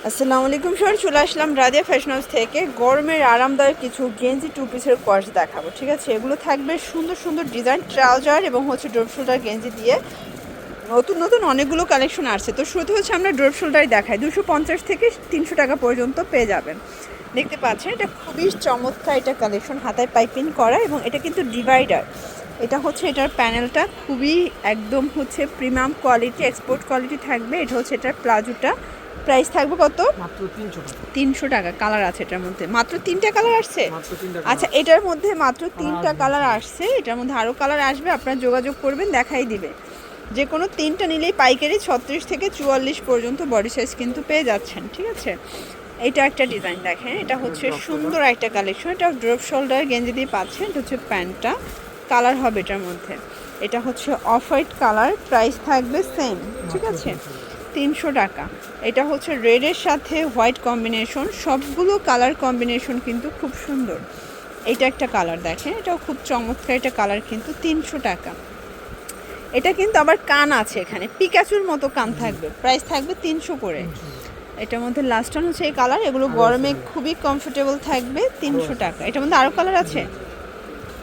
আসসালামু আলাইকুম স্যার, চলে আসলাম রাজিয়া ফ্যাশন হাউস থেকে। গরমের আরামদায়ক কিছু গেঞ্জি টু পিসের কোয়ার্স দেখাবো, ঠিক আছে? এগুলো থাকবে সুন্দর সুন্দর ডিজাইন, ট্রাউজার এবং হচ্ছে ড্রপ শোল্ডার গেঞ্জি দিয়ে নতুন নতুন অনেকগুলো কালেকশন আসছে। তো শুরুতে হচ্ছে আমরা ড্রপ শোল্ডারই দেখাই, 250 থেকে 300 টাকা পর্যন্ত পেয়ে যাবেন। দেখতে পাচ্ছেন এটা খুবই চমৎকার, এটা কালেকশন হাতায় পাইপিং করা এবং এটা কিন্তু ডিভাইডার। এটা হচ্ছে এটার প্যানেলটা খুবই একদম হচ্ছে প্রিমিয়াম কোয়ালিটি, এক্সপোর্ট কোয়ালিটি থাকবে। এটা হচ্ছে এটার প্লাজোটা, প্রাইস থাকবে কত? মাত্র 300 টাকা। 300 টাকা। কালার আছে এটার মধ্যে, মাত্র 3টা কালার আসছে। মাত্র 3টা আচ্ছা, কালার। এটার মধ্যে মাত্র 3টা কালার আসছে, এটার মধ্যে আরও কালার আসবে, আপনারা যোগাযোগ করবেন, দেখাই দিবে। যে কোনো 3টা নিলেই পাইকারি 36 থেকে 44 পর্যন্ত বডি সাইজ কিন্তু পেয়ে যাচ্ছেন, ঠিক আছে? এটা একটা ডিজাইন দেখেন, এটা হচ্ছে সুন্দর একটা কালেকশন। এটা ড্রপ শোল্ডার গেঞ্জি দিয়ে পাচ্ছেন। এটা হচ্ছে প্যান্টটা, কালার হবে এটার মধ্যে। এটা হচ্ছে অফ হোয়াইট কালার, প্রাইস থাকবে সেম, ঠিক আছে? 300 টাকা। এটা হচ্ছে রেডের সাথে হোয়াইট কম্বিনেশন, সবগুলো কালার কম্বিনেশন কিন্তু খুব সুন্দর। এটা একটা কালার দেখেন, এটাও খুব চমৎকার একটা কালার, কিন্তু 300 টাকা। এটা কিন্তু আবার কান আছে, এখানে পিকাচুর মতো কান থাকবে, প্রাইস থাকবে 300 করে। এটার মধ্যে লাস্ট ওয়ান হচ্ছে এই কালার, এগুলো গরমে খুবই কমফোর্টেবল থাকবে, 300 টাকা। এটার মধ্যে আরও কালার আছে।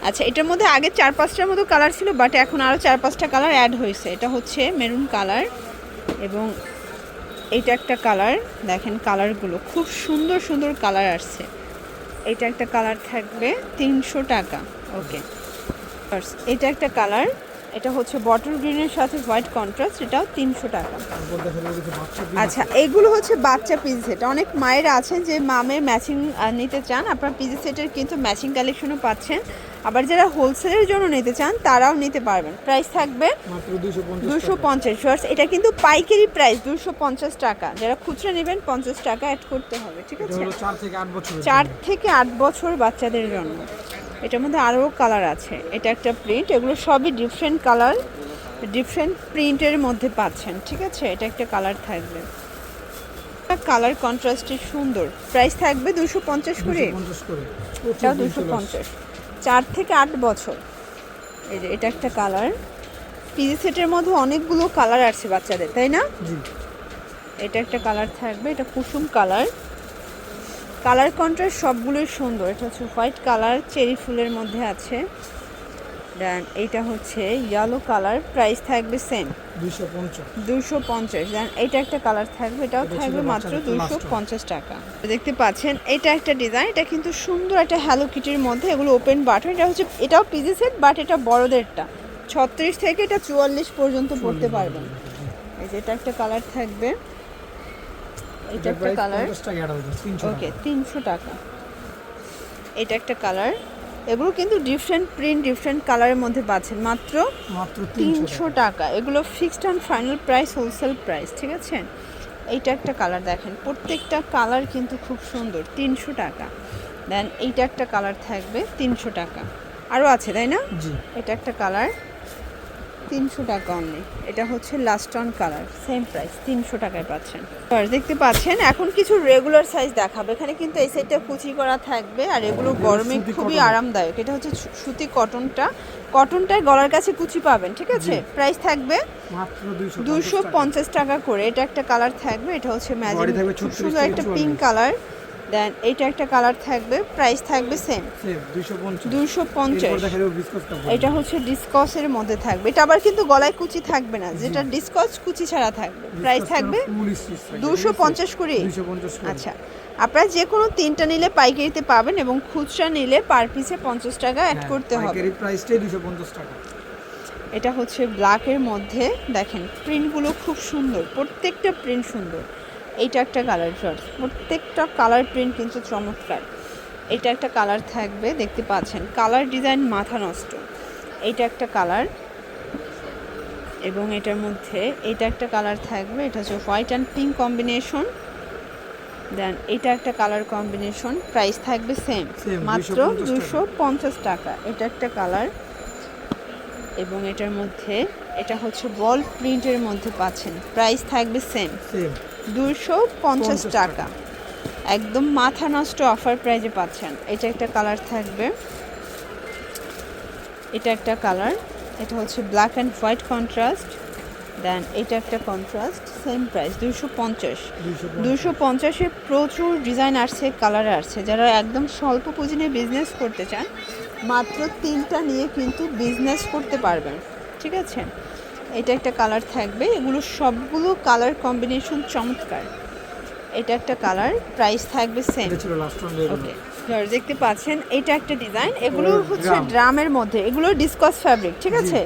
আচ্ছা, এটার মধ্যে আগে 4-5টার মতো কালার ছিল, বাট এখন আরও 4-5টা কালার অ্যাড হয়েছে। এটা হচ্ছে মেরুন কালার এবং এইটা একটা কালার দেখেন, কালারগুলো খুব সুন্দর সুন্দর কালার আসছে। এটা একটা কালার থাকবে 300 টাকা। ওকে, এটা একটা কালার, এটা হচ্ছে বটল গ্রিনের সাথে হোয়াইট কন্ট্রাস্ট, এটাও 300 টাকা। আচ্ছা, এইগুলো হচ্ছে বাচ্চা পিস সেট। অনেক মায়েরা আছেন যে মামের ম্যাচিং নিতে চান, আপনার পিস সেটের কিন্তু ম্যাচিং কালেকশনও পাচ্ছেন। আবার যারা হোলসেলের জন্য নিতে চান তারাও নিতে পারবেন। প্রাইস থাকবে মাত্র 250 250। এটা কিন্তু পাইকারি প্রাইস 250 টাকা। যারা খুচরা নেবেন 50 টাকা অ্যাড করতে হবে, ঠিক আছে? 4 থেকে 8 বছর। 4 থেকে 8 বছর বাচ্চাদের জন্য। এটার মধ্যে আরও কালার আছে। এটা একটা প্রিন্ট, এগুলো সবই ডিফারেন্ট কালার, ডিফারেন্ট প্রিন্টের মধ্যে পাচ্ছেন, ঠিক আছে? এটা একটা কালার থাকবে, কালার কন্ট্রাস্টে সুন্দর। প্রাইস থাকবে 250 করে। 250 করে। এটাও 250, 4 থেকে 8 বছর। এই যে এটা একটা কালার, পিজি সেটের মধ্যে অনেকগুলো কালার আছে বাচ্চাদের, তাই না? জি। এটা একটা কালার থাকবে, এটা কুসুম কালার, কালার কন্ট্রাস্ট সবগুলোই সুন্দর। এটা হচ্ছে হোয়াইট কালার, চেরি ফুলের মধ্যে আছে। দেন এইটা হচ্ছে ইয়েলো কালার, প্রাইস থাকবে সেম 250। দেন এটা একটা কালার থাকবে, এটাও থাকবে মাত্র 250 টাকা। দেখতে পাচ্ছেন এটা একটা ডিজাইন, এটা কিন্তু সুন্দর একটা হ্যালো কিটির মধ্যে, এগুলো ওপেন বাটন। এটা হচ্ছে, এটাও পিজি সেট, বাট এটা বড়দেরটা 36 থেকে এটা 44 পর্যন্ত পড়তে পারবেন। এই যে এটা একটা কালার থাকবে, এটা একটা কালার, ওকে 300 টাকা। এটা একটা কালার, এগুলো কিন্তু ডিফারেন্ট প্রিন্ট, ডিফারেন্ট কালারের মধ্যে পাচ্ছেন মাত্র 300 টাকা। এগুলো fixed and final price, wholesale price, ঠিক আছে? এইটা একটা কালার দেখেন, প্রত্যেকটা কালার কিন্তু খুব সুন্দর, 300 টাকা। দেন এইটা একটা কালার থাকবে 300 টাকা। আরও আছে, তাই না? জি। এটা একটা কালার 300 টাকা অনলি। এটা হচ্ছে last on colour, same price 300 টাকায় পাচ্ছেন। দেখতে পাচ্ছেন এখন কিছু রেগুলার সাইজ দেখাবে। এখানে কিন্তু এই সাইডটা কুচি করা থাকবে, আর এগুলো গরমে খুবই আরামদায়ক। এটা হচ্ছে সুতি কটনটা, কটনটায় গলার কাছে কুচি পাবেন, ঠিক আছে? প্রাইস থাকবে মাত্র 250 টাকা করে। এটা একটা কালার থাকবে, এটা হচ্ছে ম্যাজেন্টা, খুব সুন্দর একটা পিঙ্ক কালার। দেন এইটা একটা কালার থাকবে, প্রাইস থাকবে সেম 250। এটা হচ্ছে ডিসকসের মধ্যে থাকবে, এটা আবার কিন্তু গলায় কুচি থাকবে না, যেটা ডিসকস কুচি ছাড়া থাকবে। প্রাইস থাকবে 250 করে। আচ্ছা, আপনারা যে কোনো 3টা নিলে পাইকারিতে পাবেন এবং খুচরা নিলে পার পিসে 50 টাকা অ্যাড করতে হবে। পাইকারি প্রাইসটাই 250 টাকা। এটা হচ্ছে ব্ল্যাকের মধ্যে, দেখেন প্রিন্টগুলো খুব সুন্দর, প্রত্যেকটা প্রিন্ট সুন্দর। এইটা একটা কালার শর্ট, প্রত্যেকটা কালার প্রিন্ট কিন্তু চমৎকার। এটা একটা কালার থাকবে, দেখতে পাচ্ছেন কালার ডিজাইন মাথা নষ্ট। এইটা একটা কালার এবং এটার মধ্যে এটা একটা কালার থাকবে, এটা হচ্ছে হোয়াইট অ্যান্ড পিঙ্ক কম্বিনেশন। দেন এটা একটা কালার কম্বিনেশন, প্রাইস থাকবে সেম মাত্র 250 টাকা। এটা একটা কালার এবং এটার মধ্যে এটা হচ্ছে বল প্রিন্টের মধ্যে পাচ্ছেন, প্রাইস থাকবে সেম 250 টাকা। একদম মাথা নষ্ট অফার প্রাইজে পাচ্ছেন। এটা একটা কালার থাকবে, এটা একটা কালার, এটা হচ্ছে ব্ল্যাক অ্যান্ড হোয়াইট কন্ট্রাস্ট। দেন এটা একটা কন্ট্রাস্ট, সেম প্রাইস 250। 250 250-এ প্রচুর ডিজাইন আসছে, কালার আসছে। যারা একদম স্বল্প পুঁজি নিয়ে বিজনেস করতে চান, মাত্র 3টা নিয়ে কিন্তু বিজনেস করতে পারবেন, ঠিক আছে। এটা একটা কালার থাকবে, এগুলো সবগুলো কালার কম্বিনেশন চমৎকার। এটা একটা কালার, প্রাইস থাকবে সেম। এটা ছিল লাস্ট ওয়ান ওকে, দেখতে পাচ্ছেন এটা একটা ডিজাইন। এগুলো এটা হচ্ছে drum। ড্রামের মধ্যে, এগুলো ডিসকাস ফ্যাব্রিক, ঠিক আছে।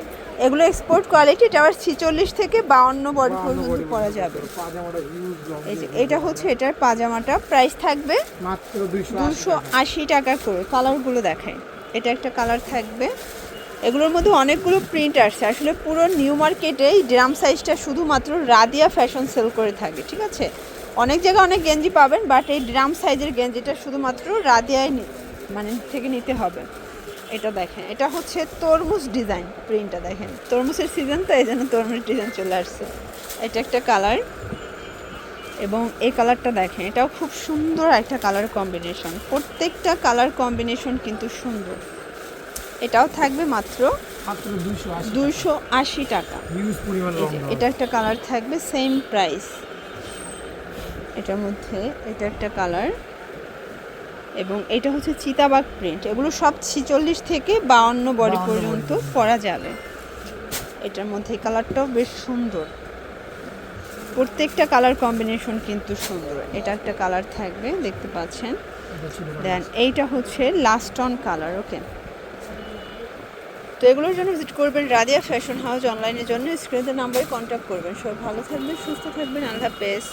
এগুলো এক্সপোর্ট কোয়ালিটি, এটা আবার 46 থেকে 52 বডি পর্যন্ত পরা যাবে। পাজামাটা হিউজ এই যে এটা হচ্ছে এটার পাজামাটা, প্রাইস থাকবে মাত্র 280 টাকা। 280 টাকা করে। কালারগুলো দেখাই, এটা একটা কালার থাকবে। এগুলোর মধ্যে অনেকগুলো প্রিন্ট আসছে। আসলে পুরো নিউ মার্কেটে এই ড্রাম সাইজটা শুধুমাত্র রাদিয়া ফ্যাশন সেল করে থাকে, ঠিক আছে। অনেক জায়গায় অনেক গেঞ্জি পাবেন, বাট এই ড্রাম সাইজের গেঞ্জিটা শুধুমাত্র রাদিয়ায় মানে থেকে নিতে হবে। এটা দেখেন, এটা হচ্ছে তরমুজ ডিজাইন, প্রিন্টটা দেখেন, তরমুজের সিজন তো এই জন্য তরমুজ ডিজাইন চলে আসছে। এটা একটা কালার, এবং এই কালারটা দেখেন, এটাও খুব সুন্দর একটা কালার কম্বিনেশন। প্রত্যেকটা কালার কম্বিনেশন কিন্তু সুন্দর। এটাও থাকবে মাত্র মাত্র 280 280 টাকা। হিউজ পরিমাণ এই লং যে এটা একটা কালার থাকবে, সেম প্রাইস। এটার মধ্যে এটা একটা কালার, এবং এটা হচ্ছে চিতাবাগ প্রিন্ট। এগুলো সব 46 থেকে 52 বডি 52 পর্যন্ত body। পরা যাবে। এটার মধ্যে এই কালারটাও বেশ সুন্দর। প্রত্যেকটা কালার কম্বিনেশন কিন্তু সুন্দর। এটা একটা কালার থাকবে, দেখতে পাচ্ছেন। এটা ছিল দেন এইটা হচ্ছে লাস্ট অন কালার। ওকে, তো এগুলোর জন্য ভিজিট করবেন রাদিয়া ফ্যাশন হাউস। অনলাইনের জন্য স্ক্রিনের নাম্বারে কন্ট্যাক্ট করবেন। সবাই ভালো থাকবেন, সুস্থ থাকবেন, আল্লাহ হাফেজ।